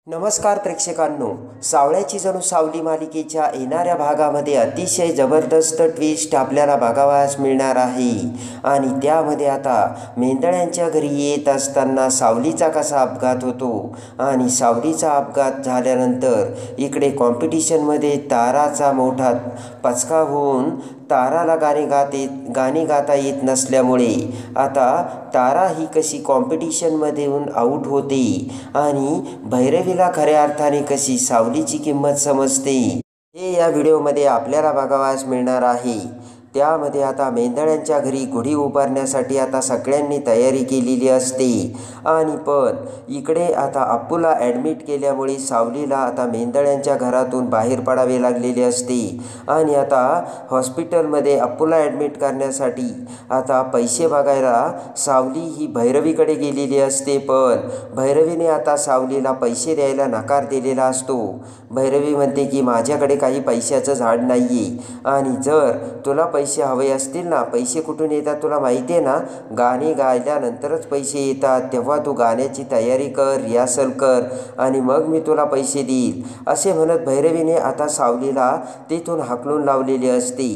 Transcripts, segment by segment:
नमस्कार प्रेक्षकांनो, सावळ्याची जणू सावली मालिकेच्या येणाऱ्या भागामध्ये अतिशय जबरदस्त ट्विस्ट आपल्याला बघावयास मिळणार आहे. आणि त्यामध्ये आता मेंदळ्यांच्या घरी येत असताना सावलीचा कसा अपघात होतो आणि सावलीचा अपघात झाल्यानंतर इकडे कॉम्पिटिशनमध्ये ताराचा मोठा पचका होऊन ताराला गाणी गाता येत नसल्यामुळे आता तारा ही कशी कॉम्पिटिशनमध्ये येऊन आऊट होते आणि भैरवीला खऱ्या अर्थाने कशी सावलीची किंमत समजते हे या व्हिडिओमध्ये आपल्याला बघावयास मिळणार आहे. त्यामध्ये आता मेंदळ्यांच्या घरी गुढी उभारण्यासाठी आता सगळ्यांनी तयारी केलेली असते. आणि पण इकडे आता अप्पूला ॲडमिट केल्यामुळे सावलीला आता मेंदळ्यांच्या घरातून बाहेर पडावे लागलेले असते. आणि आता हॉस्पिटलमध्ये अप्पूला ॲडमिट करण्यासाठी आता पैसे बघायला सावली ही भैरवीकडे गेलेली असते. पण भैरवीने आता सावलीला पैसे द्यायला नकार दिलेला असतो. भैरवी म्हणते की माझ्याकडे काही पैशाचं झाड नाही आहे आणि जर तुला पैसे हवे असतील ना, पैसे कुठून येतात तुला माहिती आहे ना, गाणे गायल्यानंतरच पैसे येतात. तेव्हा तू गाण्याची तयारी कर, रिहर्सल कर आणि मग मी तुला पैसे देईल असे म्हणत भैरवीने आता सावलीला तिथून हाकलून लावलेले असते.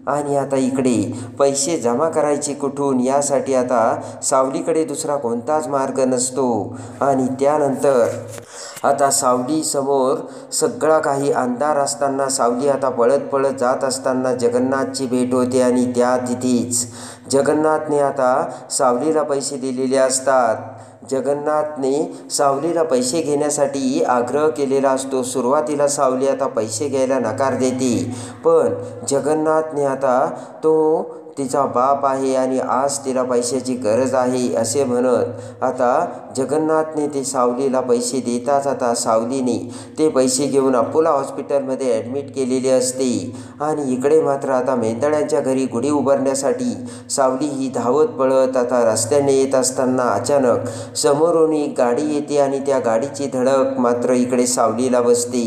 आणि आता इकडे पैसे जमा करायचे कुठून यासाठी आता सावलीकडे दुसरा कोणताच मार्ग नसतो. आणि त्यानंतर आता सावली समोर सगळा काही अंधार असताना सावली आता पळत पळत जात असताना जगन्नाथची भेट होते. आणि त्या तिथेच जगन्नाथने आता सावलीला पैसे दिलेले असतात. जगन्नाथने सावलीला पैसे घेण्यासाठी आग्रह केलेला असतो. सुरुवातीला सावली आता पैसे घ्यायला नकार देते, पण जगन्नाथने आता तो तिचा बाप आहे आणि आज तिला पैशाची गरज आहे असे म्हणत आता जगन्नाथने ते सावलीला पैसे देताच आता सावलीने ते पैसे घेऊन अप्पूला हॉस्पिटलमध्ये ॲडमिट केलेले असते. आणि इकडे मात्र आता मेंदळ्यांच्या घरी गुढी उभारण्यासाठी सावली ही धावत पळत आता रस्त्याने येत असताना अचानक समोरून एक गाडी येते आणि त्या गाडीची धडक मात्र इकडे सावलीला बसते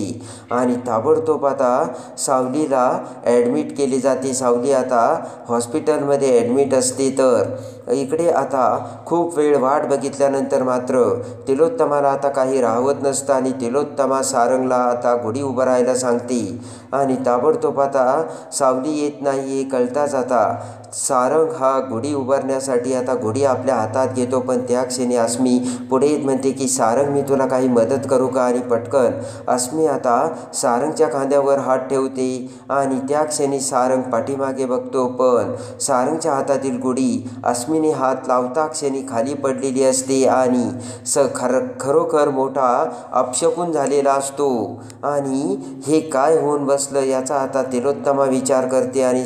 आणि ताबडतोब आता सावलीला ॲडमिट केली जाते. सावली आता हॉस्पिटलमध्ये ॲडमिट असते. तर इकडे आता खूप वेळ वाट बघितल्यानंतर मात्र तिलोत्तमाला आता काही राहवत नसतं आणि तिलोत्तमा सारंगला आता गुढी उभारायला सांगते. आणि ताबडतोब आता सावली येत नाही हे कळताच आता सारंग हा गुढी उभारण्यासाठी आता गुढी आपल्या हातात घेतो. पण त्या क्षणी अस्मी पुढे म्हणते की सारंग मी तुला काही मदत करू का. आणि पटकन अस्मी आता सारंगच्या खांद्यावर हात ठेवते आणि त्या क्षणी सारंग पाठीमागे बघतो, पण सारंगच्या हातातील गुढी अस्मीने हात लावता क्षणी खाली पडलेली असते आणि खरोखर मोठा अपशकुन झालेला असतो. आणि हे काय होऊन बसलं याचा आता तिलोत्तमा विचार करते. आणि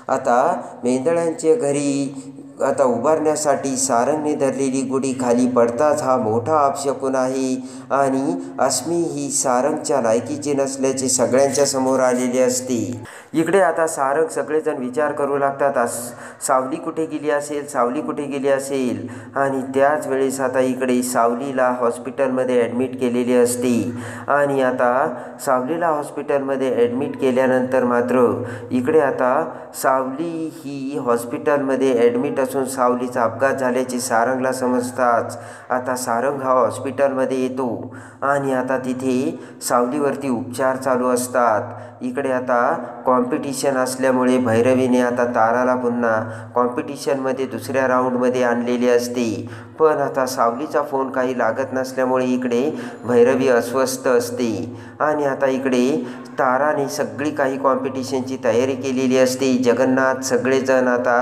आता मेंदळ्यांच्या घरी आता उभारण्यासाठी सारंगने धरलेली गुढी खाली पडताच हा मोठा अपशकुन आहे आणि अस्मी ही सारंगच्या लायकीची नसल्याचे सगळ्यांच्या समोर आलेले असते. इकडे आता सारंग सगळेजण विचार करू लागतात सावली कुठे गेली असेल, सावली कुठे गेली असेल. आणि त्याच वेळेस आता इकडे सावलीला हॉस्पिटलमध्ये ॲडमिट केलेली असते. आणि आता सावलीला हॉस्पिटलमध्ये ॲडमिट केल्यानंतर मात्र इकडे आता सावली ही हॉस्पिटलमध्ये ॲडमिट असून सावलीचा अपघात झाल्याचे सारंगला समजताच आता सारंग हा हॉस्पिटलमध्ये येतो. आणि आता तिथे सावलीवरती उपचार चालू असतात. इकडे आता कॉम्पिटिशन असल्यामुळे भैरवीने आता ताराला पुन्हा कॉम्पिटिशनमध्ये दुसऱ्या राऊंडमध्ये आणलेले असते. पण आता सावलीचा फोन काही लागत नसल्यामुळे इकडे भैरवी अस्वस्थ असते. आणि आता इकडे ताराने सगळी काही कॉम्पिटिशनची तयारी केलेली असते. जगन्नाथ सगळेजण आता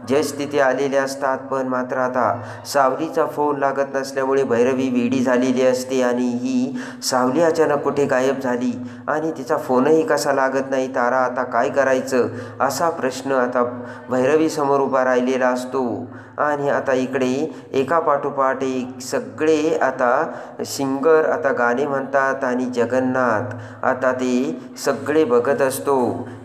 जज तिथे आलेले असतात. पण मात्र आता सावलीचा फोन लागत नसल्यामुळे भैरवी वेडी झालेली असते आणि ही सावली अचानक कुठे गायब झाली आणि तिचा फोनही कसा लागत नाही. तारा आता काय करायचं असा प्रश्न आता भैरवीसमोर उभा राहिलेला असतो. आणि आता इकडे एका पाठोपाठ एक सगळे आता सिंगर आता गाणे म्हणतात आणि जगन्नाथ आता ते सगळे बघत असतो.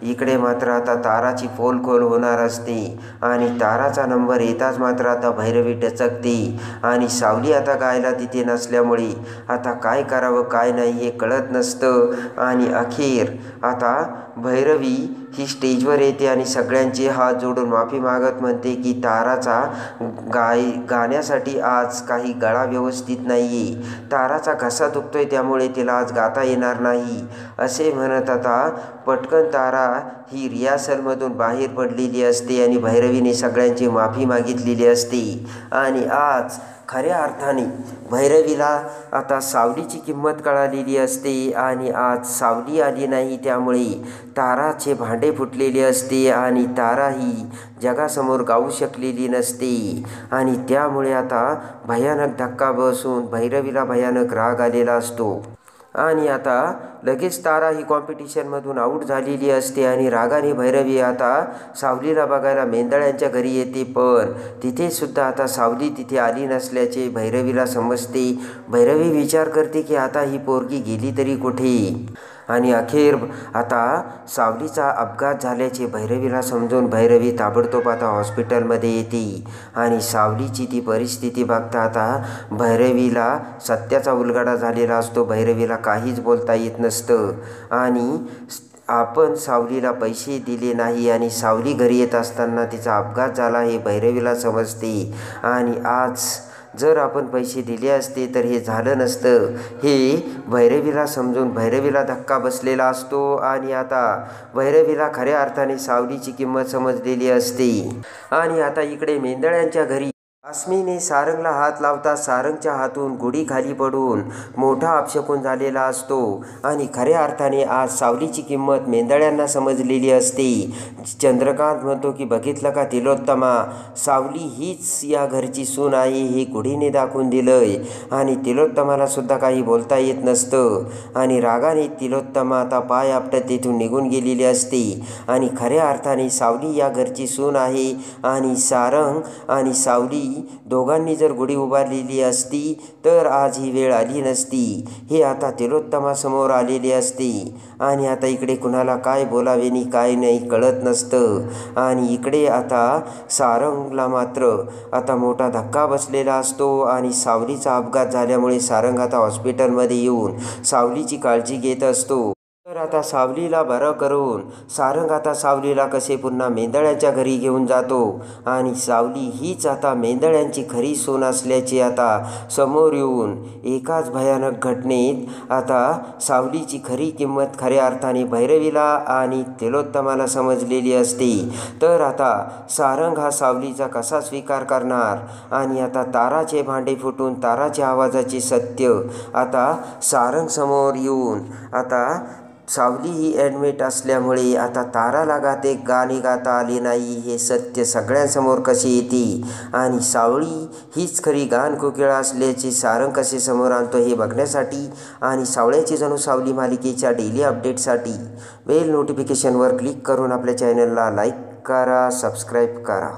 इकडे मात्र आता ताराची पोल खोल होणार असते आणि ताराचा नंबर येताच मात्र आता भैरवी डचकते आणि सावली आता गायला तिथे नसल्यामुळे आता काय करावं काय नाही हे कळत नसतं. आणि अखेर आता भैरवी ही स्टेजवर येते आणि सगळ्यांचे हात जोडून माफी मागत म्हणते की ताराचा गाण्यासाठी आज काही गळा व्यवस्थित नाही आहे, ताराचा घसा दुखतोय त्यामुळे तिला आज गाता येणार नाही असे म्हणत आता पटकन तारा ही रिहर्सलमधून बाहेर पडलेली असते आणि भैरवीने सगळ्यांची माफी मागितलेली असते. आणि आज खऱ्या अर्थाने भैरवीला आता सावलीची किंमत कळालेली असते आणि आज सावली आली नाही त्यामुळे ताराचे भांडे फुटलेले असते आणि तारा ही जगासमोर गाऊ शकलेली नसते आणि त्यामुळे आता भयानक धक्का बसून भैरवीला भयानक राग आलेला असतो. आणि आता लगेच तारा ही कॉम्पिटिशनमधून आऊट झालेली असते आणि रागाने भैरवी आता सावलीला बघायला मेंदळ्यांच्या घरी येते. पण तिथेसुद्धा आता सावली तिथे आली नसल्याचे भैरवीला समजते. भैरवी विचार करते की आता ही पोरगी गेली तरी कुठे आणि अखेर आता सावलीचा अपघात झाल्याचे भैरवीला समजून भैरवी ताबडतोब आता हॉस्पिटलमध्ये येते आणि सावलीची ती परिस्थिती बघता आता भैरवीला सत्याचा उलगडा झालेला असतो. भैरवीला काहीच बोलता येत नसतं आणि आपण सावलीला पैसे दिले नाही आणि सावली घरी येत असताना तिचा अपघात झाला हे भैरवीला समजते. आणि आज जर आपण पैसे दिले असते तर हे झालं नसतं हे भैरवीला समजून भैरवीला धक्का बसलेला असतो आणि आता भैरवीला खऱ्या अर्थाने सावलीची किंमत समजलेली असते. आणि आता इकडे मेंदळ्यांच्या घरी अस्मीने सारंगला हात लावता सारंगच्या हातून गुढी खाली पडून मोठा अपशकुन झालेला असतो आणि खऱ्या अर्थाने आज सावलीची किंमत मेंदळ्यांना समजलेली असते. चंद्रकांत म्हणतो की बघितलं का तिलोत्तमा, सावली हीच या घरची सून आहे हे गुढीने दाखवून दिलंय. आणि तिलोत्तमाला सुद्धा काही बोलता येत नसतं आणि रागाने तिलोत्तमा आता पाय आपटत तेथून निघून गेलेली असते. आणि खऱ्या अर्थाने सावली या घरची सून आहे आणि सारंग आणि सावली दोघांनी जर गुढी उभारलेली असती तर आज ही वेळ आली नसती हे आता तिलोत्तमासमोर आलेले असते. आणि आता इकडे कुणाला काय बोलावे आणि काय नाही कळत नसतं. आणि इकडे आता सारंगला मात्र आता मोठा धक्का बसलेला असतो आणि सावलीचा अपघात झाल्यामुळे सारंग आता हॉस्पिटलमध्ये येऊन सावलीची काळजी घेत असतो. तर आता सावलीला बरं करून सारंग आता सावलीला कसे पुन्हा मेंदळ्यांच्या घरी घेऊन जातो आणि सावली हीच आता मेंदळ्यांची खरी सून असल्याचे आता समोर येऊन एकाच भयानक घटनेत आता सावलीची खरी किंमत खऱ्या अर्थाने भैरवीला आणि तिलोत्तमाला समजलेली असते. तर आता सारंग हा सावलीचा कसा स्वीकार करणार आणि आता ताराचे भांडे फुटून ताराच्या आवाजाचे सत्य आता सारंग समोर येऊन आता सावली ही ॲडमिट असल्यामुळे आता ताराला गाणे गाता आले नाही हे सत्य सगळ्यांसमोर कसे येते आणि सावली हीच खरी गानकोकिळा असल्याचे सारंग कसे समोर आणतो हे बघण्यासाठी आणि सावळ्याची जणू सावली मालिकेच्या डेली अपडेटसाठी बेल नोटिफिकेशनवर क्लिक करून आपल्या चॅनलला लाईक करा, सबस्क्राईब करा.